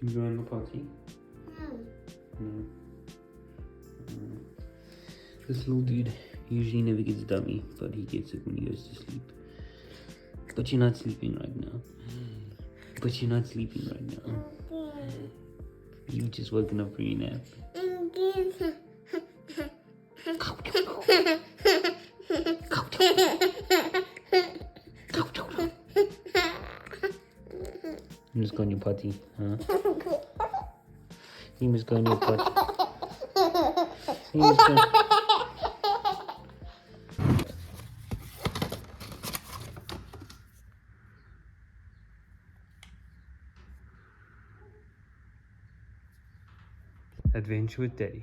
You going to party? No. This little dude usually never gets dummy, but he gets it when he goes to sleep. But you're not sleeping right now. But you're not sleeping right now. You just woken up from your nap. You must go on your potty, huh? You must go on your potty. You must go. Adventure with Daddy.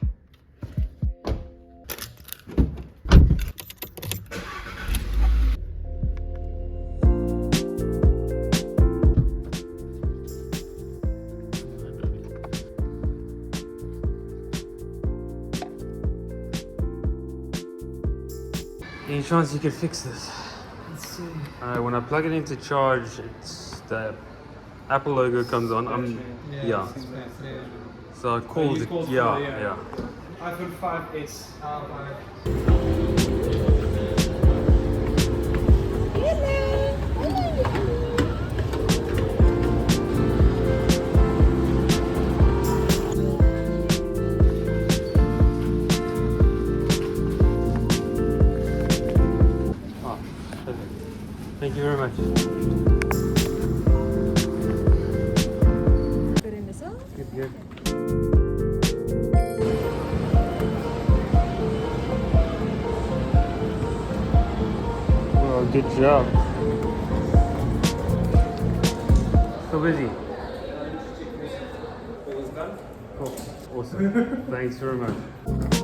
Any chance you can fix this? Let's see. When I plug it into charge, it's the Apple logo comes on. Yeah. So I called it. Yeah. iPhone 5S. Thank you very much. Good in this one? Good. Well, good job. So busy. Cool. Awesome. Thanks very much.